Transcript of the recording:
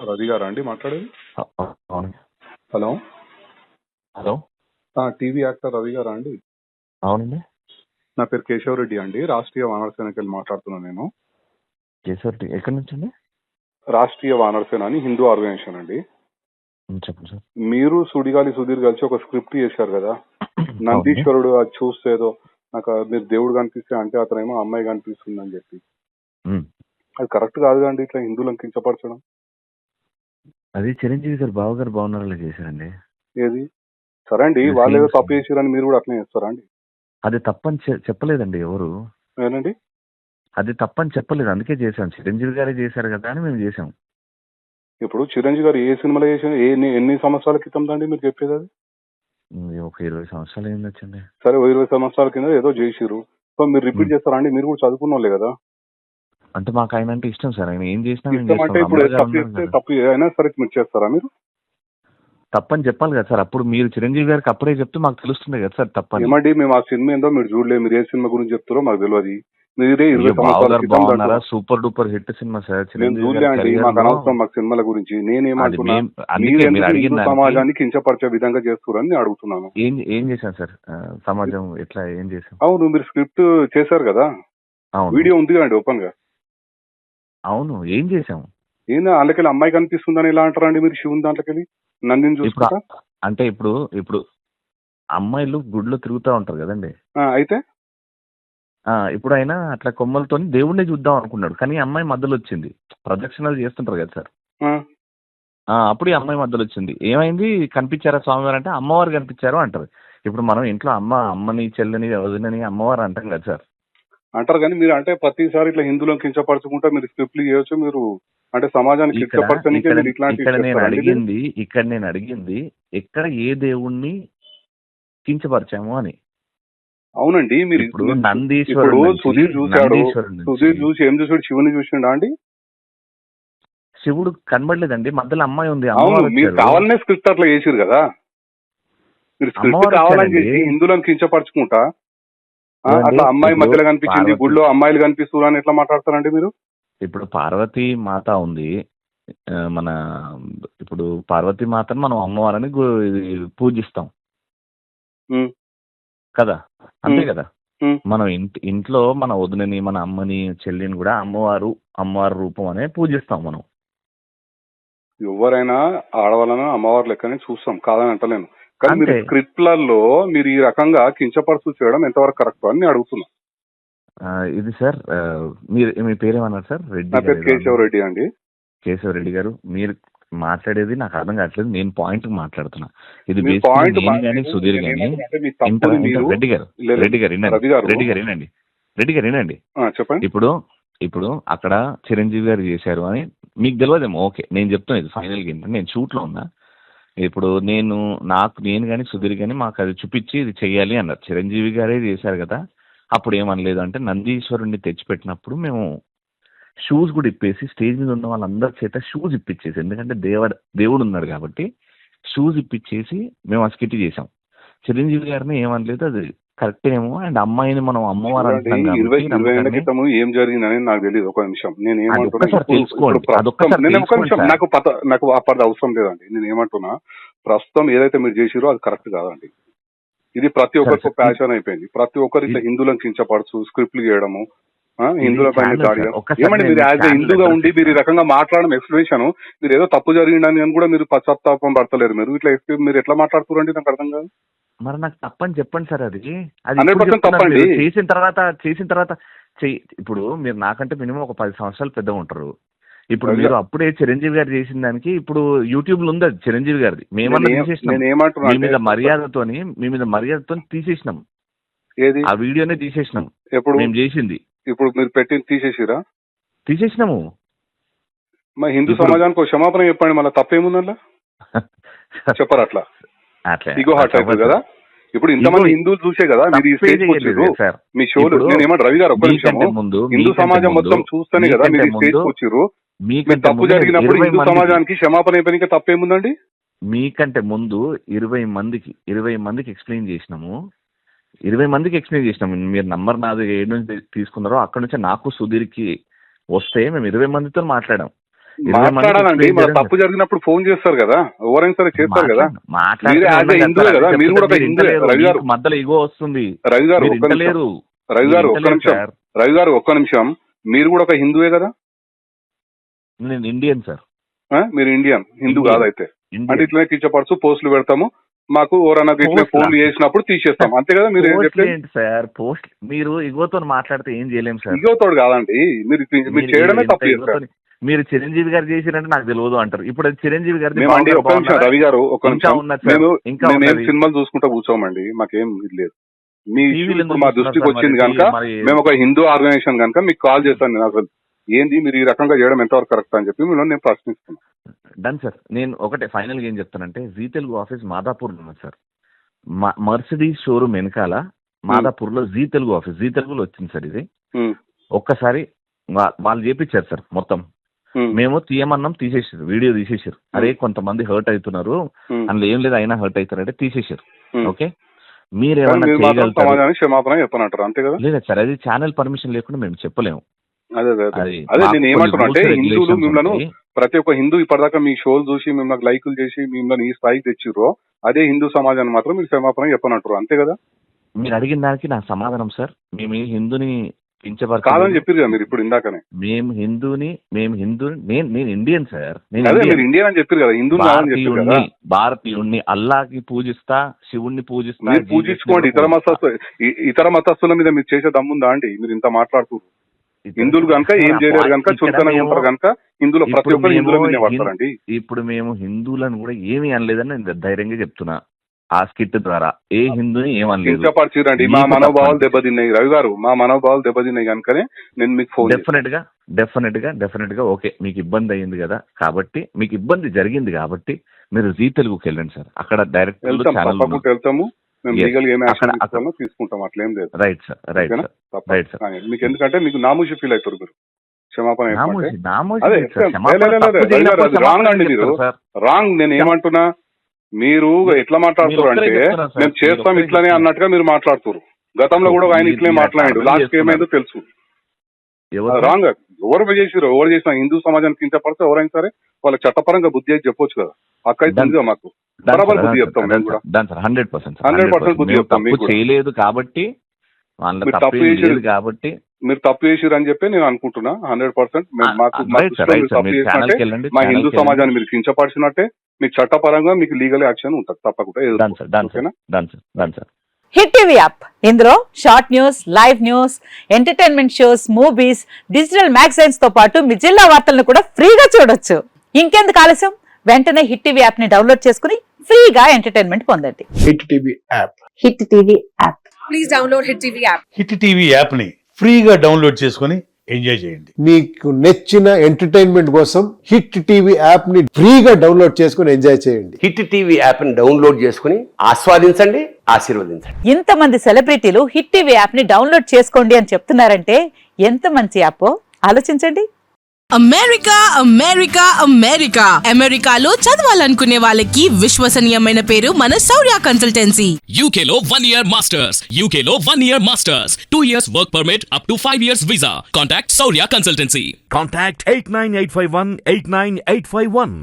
రవి గారా అండి మాట్లాడేది? అవును. Hello hello. TV actor Ravi గారా అండి? అవునండి. నా పేరు కేశవ్ రెడ్డి అండి, రాష్ట్రీయ వానర సేనకి వెళ్ళి మాట్లాడుతున్నాను నేను. కేశవ్ ఎక్కడి నుంచి అండి? రాష్ట్రీయ వానర సేన అని హిందూ ఆర్గనైజేషన్ అండి. చెప్పండి సార్. మీరు సుడిగాలి సుధీర్ కలిసి ఒక స్క్రిప్ట్ చేశారు కదా, నందీశ్వరుడు అది చూస్తే ఏదో నాకు మీరు దేవుడు కనిపిస్తే అంటే అతనేమో అమ్మాయి కనిపిస్తుంది అని చెప్పి. అది కరెక్ట్ కాదు అండి, ఇట్లా హిందువులను కించపరచడం. అది చిరంజీవి గారు బావగారు బాగున్నారా చేశారండి. ఏది సరే అండి, వాళ్ళు ఏదో తప్పు చేశారని మీరు కూడా అట్లనే చేస్తారా అండి? అది తప్పని చెప్పలేదండి ఎవరు. ఏనండి? అది తప్పని చెప్పలేదు, అందుకే చేశాం. చిరంజీవి గారే చేశారు కదా అని మేము చేసాం. ఇప్పుడు చిరంజీవి గారు ఏ సినిమాలో చేసిన ఎన్ని సంవత్సరాల క్రితం అండి మీరు చెప్పేది? అది ఒక 20 సంవత్సరాలు అయింది వచ్చండి. సరే, 20 సంవత్సరాల కింద ఏదో చేసిరు, సో మీరు రిపీట్ చేస్తారా అండి? మీరు కూడా చదువుకున్న వాళ్ళే కదా. అంటే మాకు ఆయన అంటే ఇష్టం సార్, ఆయన ఏం చేసినా ఇష్టం అంటే ఇప్పుడు తప్పు అయినా సరే మీరు చేస్తారా? మీరు తప్పని చెప్పాలి కదా సార్. అప్పుడు మీరు చిరంజీవి గారికి అప్పుడే చెప్తే మాకు తెలుస్తుంది కదా సార్ తప్పని. ఏమండి, మేము ఆ సినిమా ఏందో మీరు చూడలేదు, మీరు ఏ సినిమా గురించి చెప్తారో మాకు తెలియదు. మీరే 20 సంవత్సరాల క్రితం super duper hit cinema sir. నేను చూడలే అండి, మాకు అనవసరం మాకు సినిమాల గురించి. నేనేమంటున్నా, సమాజాన్ని కించపరిచే విధంగా చేస్తున్నారని నేను అడుగుతున్నాను. ఏం చేశాను సార్ సమాజం ఎట్లా ఏం చేశాం? అవును, మీరు స్క్రిప్ట్ చేశారు కదా, వీడియో ఉంది కదండి ఓపెన్ గా. అవును, ఏం చేసాం? ఏందా అందుకెళ్ళి అమ్మాయి కనిపిస్తుందని ఎలా అంటారండి మీరు? శివుని దాంట్లోకెళ్ళి నందిని చూసుకుంటా అంటే ఇప్పుడు అమ్మాయిలు గుడిలో తిరుగుతూ ఉంటారు కదండి. అయితే ఇప్పుడు ఆయన అట్లా కొమ్మలతో దేవుడిని చూద్దాం అనుకున్నాడు, కానీ అమ్మాయి మధ్యలో వచ్చింది. ప్రదక్షిణలు చేస్తుంటారు కదా సార్, అప్పుడు ఈ అమ్మాయి మధ్యలో వచ్చింది. ఏమైంది, కనిపించారా స్వామివారు అంటే అమ్మవారు కనిపించారు అంటారు. ఇప్పుడు మనం ఇంట్లో అమ్మని చెల్లని వదినని అమ్మవారు అంటాం కదా సార్. అంటారు, కానీ మీరు అంటే ప్రతిసారి ఇట్లా హిందువులను కించపరచుకుంటా మీరు స్క్రిప్ట్లు చేయొచ్చు. మీరు అంటే సమాజానికి ఇక్కడ నేను అడిగింది ఎక్కడ ఏ దేవుణ్ణి కించపరిచాము అని. అవునండి, మీరు ఇప్పుడు నందీశ్వరుడు సుధీర్ చూసి ఏం చూసాడు? శివుని చూసిండా అండి? శివుడు కనబడలేదండి, మధ్యలో అమ్మాయి ఉంది. మీరు కావాలనే స్క్రిప్ట్ అట్లా చేసిరు కదా, మీరు స్క్రిప్ట్ కావాలని చేసి హిందువులను కించపరచుకుంటా అట్లా అమ్మాయి మధ్యలో కనిపించింది, గుడిలో అమ్మాయిలు కనిపిస్తున్నారు అని ఎట్లా మాట్లాడతారండి మీరు? ఇప్పుడు పార్వతీ మాత ఉంది మన, ఇప్పుడు పార్వతీ మాతను మనం అమ్మవారని పూజిస్తాం కదా, అంతే కదా. మనం ఇంట్లో మన వదినని మన అమ్మని చెల్లిని కూడా అమ్మవారు రూపం అనే పూజిస్తాం మనం. ఎవరైనా ఆడవాళ్ళను అమ్మవారు లెక్కనే చూస్తాం, కాదని అంటలేను. కానీ మీరు స్క్రిప్ట్లలో మీరు ఈ రకంగా కించపరుచు చేయడం ఎంతవరకు కరెక్ట్ అని నేను అడుగుతున్నా. ఇది సార్ మీ పేరేమన్నారు సార్? రెడ్డి. నా పేరు కేశవ్ రెడ్డి అండి. కేశవ్ రెడ్డి గారు, మీరు మాట్లాడేది నాకు అర్థం కావట్లేదు. నేను పాయింట్ మాట్లాడుతున్నా. ఇది సుధీర్ గాని రెడ్డి గారు వినండి. చెప్పండి. ఇప్పుడు అక్కడ చిరంజీవి గారు చేశారు అని మీకు తెలియదేమో. ఓకే, నేను చెప్తాను ఇది ఫైనల్ గా. నేను షూట్ లో ఉన్నా. ఇప్పుడు నేను కానీ సుధీర్ గాని మాకు అది చూపించి ఇది చెయ్యాలి అన్నారు. చిరంజీవి గారే చేశారు కదా, అప్పుడు ఏమనలేదు. అంటే నందీశ్వరుణ్ణి తెచ్చిపెట్టినప్పుడు మేము షూస్ కూడా ఇప్పేసి స్టేజ్ మీద ఉన్న వాళ్ళందరి చేత షూస్ ఇప్పించేసి, ఎందుకంటే దేవుడు ఉన్నాడు కాబట్టి షూస్ ఇప్పించేసి మేము ఆ స్కిట్ చేసాం. చిరంజీవి గారిని ఏమనలేదు, అది కరెక్ట్ ఏమో. అండ్ అమ్మాయిని మనం అమ్మవారు అంటున్నాం క్రితం ఏం జరిగిందని నాకు తెలియదు. ఒక నిమిషం, నేను నాకు అప్పటి అవసరం లేదండి. నేను ఏమంటున్నా, ప్రస్తుతం ఏదైతే మీరు చేసిరో అది కరెక్ట్ కాదండి. ఇది ప్రతి ఒక్కరికి ప్యాషన్ అయిపోయింది. ప్రతి ఒక్కరు ఇట్లా హిందువులను కించపడుచు స్క్రిప్ట్లు చేయడము, హిందువుల పైన దాడి. ఏమండి, మీరు యాజ్ ఎ హిందూగా ఉండి మీరు ఈ రకంగా మాట్లాడడం ఎక్స్ప్లెనేషన్, మీరు ఏదో తప్పు జరిగిందని కూడా మీరు పశ్చాత్తాపం పడతలేరు. మీరు ఇట్లా మీరు ఎట్లా మాట్లాడుతున్నారండి? నాకు అర్థం కాదు. మరి నాకు తప్పని చెప్పండి సార్. అది 100% తప్పండి. చేసిన తర్వాత ఇప్పుడు మీరు నాకంటే మినిమం ఒక 10 సంవత్సరాలు పెద్దగా ఉంటారు. ఇప్పుడు మీరు అప్పుడే చిరంజీవి గారు చేసిన దానికి ఇప్పుడు యూట్యూబ్ లో ఉంది అది చిరంజీవి గారిది. మేమన్నా తీసేసినాం, మీ మీద మర్యాదతో తీసేసినాం. ఆ వీడియోనే తీసేసినాం. మేము చేసింది ఇప్పుడు మీరు పెట్టింది తీసేసినాము. మరి హిందూ సమాజానికి క్షమాపణ చెప్పండి, మళ్ళీ తప్పేముందల్లా చెప్పరు. అట్లా ఇగో హార్ట్ అవుతుంది కదా. ఇప్పుడు ఇంతమంది హిందువులు చూసే కదా మీరు ఈ స్టేజ్ వచ్చారు మీ షోలు. నేను ఏమంటే రవి గారు, ఒక్క నిమిషం, హిందూ సమాజం మొత్తం చూస్తేనే కదా మీరు ఈ స్టేజ్ వచ్చారు. మీరు తప్పు జరిగినప్పుడు హిందూ సమాజానికి క్షమాపణ చెప్పడానికి తప్పేముందండి? మీకంటే ముందు 20 మందికి ఎక్స్ప్లెయిన్ చేసినాము. 20 మందికి ఎక్స్ప్లెయిన్ చేసినాము. మీరు నంబర్ నాది ఏడు నుంచి తీసుకున్నారో అక్కడ నుంచి నాకు సుధీర్కి వస్తే మేము 20 మందితో మాట్లాడాం. మాట్లాడాలండి. మన తప్పు జరిగినప్పుడు ఫోన్ చేస్తారు కదా, ఎవరైనా సరే చేస్తారు కదా. మీరు యాజ్ ఏ హిందువే కదా, మీరు కూడా ఒక హిందువే. రవి గారు మధ్యలో ఇగో వస్తుంది. రవి గారు ఒక్క నిమిషం, రవి గారు ఒక్క నిమిషం. మీరు కూడా ఒక హిందువే కదా? నేను ఇండియన్ సార్. మీరు ఇండియన్, హిందూ కాదైతే. అంటే ఇట్లనే కిచ్చపడుచు పోస్టులు పెడతాము, మాకు ఎవరన్నా ఇట్లా ఫోన్లు చేసినప్పుడు తీసేస్తాం, అంతే కదా? మీరు సార్ పోస్ట్ మీరు ఇగోతో మాట్లాడితే ఏం చేయలేము సార్. ఇగోతోడు కాదండి, మీరు చేయడమే తప్పు చేస్తారు. మీరు చిరంజీవి గారు చేసినట్టు నాకు తెలియదు అంటారు. ఇప్పుడు చిరంజీవి గారు ఒక్క నిమిషం రవి గారు, ఒక్క నిమిషం. మేము సినిమాలు చూసుకుంటా కూర్చోమండి, మాకేం ఇది లేదు. మీ ఇప్పుడు మా దృష్టికి వచ్చింది కనుక మేము ఒక హిందూ ఆర్గనైజేషన్ కనుక మీకు కాల్ చేస్తాను. నేను అసలు ఏంది మీరు ఈ రకంగా చేయడం ఎంతవరకు కరెక్ట్ అని చెప్పి మిమ్మల్ని నేను ప్రశ్నిస్తున్నాను. Done sir. నేను ఒకటే ఫైనల్గా ఏం చెప్తానంటే, జీ తెలుగు ఆఫీస్ మాదాపూర్లో ఉంది సార్. మర్సిడీస్ షోరూమ్ వెనకాల మాదాపూర్లో జీ తెలుగు ఆఫీస్, జీ తెలుగులో వచ్చింది సార్ ఇది. ఒక్కసారి వాళ్ళు చేపించారు సార్ మొత్తం. మేము తీయమన్నాం, తీసేసారు, వీడియో తీసేసారు. అరే కొంతమంది హర్ట్ అవుతున్నారు, అందులో ఏం లేదు అయినా హర్ట్ అవుతారంటే తీసేసారు. ఓకే, మీరేమన్నా లేదా సార్? అది ఛానల్ పర్మిషన్ లేకుండా మేము చెప్పలేము. అదే నేను ఏమంటున్నానంటే, హిందువులు మిమ్మల్ని ప్రతి ఒక్క హిందూ ఇప్పటిదాకా మీ షోలు చూసి మిమ్మల్ని లైకులు చేసి మిమ్మల్ని ఈ స్థాయికి తెచ్చిర్రో, అదే హిందూ సమాజాన్ని మాత్రం మీరు క్షమాపణ చెప్పనంటారు, అంతే కదా? మీరు అడిగిన దానికి నా సమాధానం సార్, మేము హిందూని కాదని చెప్పారు కదా మీరు ఇప్పుడు ఇందాకనే. మేము హిందూని నేను ఇండియన్ సార్. మీరు ఇండియన్ అని చెప్పారు కదా, హిందూ భారతీయుణ్ణి, అల్లాకి పూజిస్తా, శివుణ్ణి పూజిస్తా. మీరు పూజించుకోండి. ఇతర మతస్థుల మీద మీరు చేసే దమ్ముందా అండి? మీరు ఇంత మాట్లాడుతున్నారు. హిందువులు కనుక ఏం చేయలేరు కనుక, చులకనగా ఉంటారు కనుక హిందువులు ప్రతి ఒక్కరు హిందువుల మీద పడతారండి. ఇప్పుడు మేము హిందువులను కూడా ఏమీ అనలేదని నేను ధైర్యంగా చెప్తున్నా. ఆ స్కిట్ ద్వారా ఏ హిందూని ఏమనలేదు. కించపరిచిరండి, మా మనోభావాలు దెబ్బతిన్నాయి రవి గారు, మా మనోభావాలు దెబ్బతిన్నాయి కనుకనే నేను మీకు ఫోన్. డెఫినెట్ గా ఓకే, మీకు ఇబ్బంది అయ్యింది కదా, కాబట్టి మీకు ఇబ్బంది జరిగింది కాబట్టి మీరు జీ తెలుగుకి వెళ్ళండి సార్. అక్కడ డైరెక్ట్ వెళ్తాము, మేము లీగల్ ఏం యాక్షన్ తీసుకుంటాం, అట్లేం లేదు. Right sir. మీకు ఎందుకంటే మీకు నామూషి ఫీల్ అవుతారు మీరు. క్షమాపణ రాంగ్ అండి, మీరు రాంగ్. నేను ఏమంటున్నా, మీరు ఎట్లా మాట్లాడుతున్నారు అంటే మేము చేస్తాం ఇట్లానే అన్నట్టుగా మీరు మాట్లాడుతున్నారు. గతంలో కూడా ఆయన ఇట్లనే మాట్లాడాడు, లాస్ట్ ఏమైందో తెలుసు. రాంగ్. ఎవరు చేసినా హిందూ సమాజానికి కించపడితే ఎవరైనా సరే వాళ్ళ చట్టపరంగా బుద్ధి అయితే చెప్పొచ్చు కదా. అక్కడ మాకు బరాబర్ బుద్ధి చెప్తాం మేము కూడా. 100% బుద్ధి చెప్తాం. చేయలేదు కాబట్టి మీరు తప్పు చేసిరు అని చెప్పి నేను అనుకుంటున్నా. 100% మా హిందూ సమాజాన్ని మీరు కించపరిచినట్టే, మీకు చట్టపరంగా మీకు లీగల్ యాక్షన్ ఉంటుంది తప్పకుండా. హిట్ టీవీ యాప్, ఇందులో short news, live news, entertainment shows, movies, digital magazines తో పాటు మీ జిల్లా వార్తలను కూడా ఫ్రీగా చూడొచ్చు. ఇంకెందుకు ఆలస్యం, వెంటనే హిట్ టీవీ యాప్ ని డౌన్లోడ్ చేసుకుని ఫ్రీగా ఎంటర్టైన్మెంట్ పొందండి. Hit TV app. Hit TV app. Please download hit TV app. Hit TV app ని ఫ్రీగా డౌన్లోడ్ చేసుకుని ఎంజాయ్ చేయండి. మీకు నచ్చిన ఎంటర్టైన్మెంట్ కోసం హిట్ టీవీ యాప్ ని ఫ్రీగా డౌన్లోడ్ చేసుకుని ఎంజాయ్ చేయండి. హిట్ టీవీ యాప్ ని డౌన్లోడ్ చేసుకుని ఆస్వాదించండి, ఆశీర్వదించండి. ఇంతమంది సెలబ్రిటీలు హిట్ టీవీ యాప్ ని డౌన్లోడ్ చేసుకోండి అని చెప్తున్నారంటే ఎంత మంచి యాప్ ఆలోచించండి. అమెరికా అమెరికా అమెరికా అమెరికాలో చదవాలనుకునే వాళ్ళకి విశ్వసనీయమైన పేరు మన శౌర్య కన్సల్టెన్సీ. UK లో 1 year masters, UK లో 1 year masters, 2 years work permit up to 5 years visa. Contact Shaurya Consultancy. Contact 89851 89851.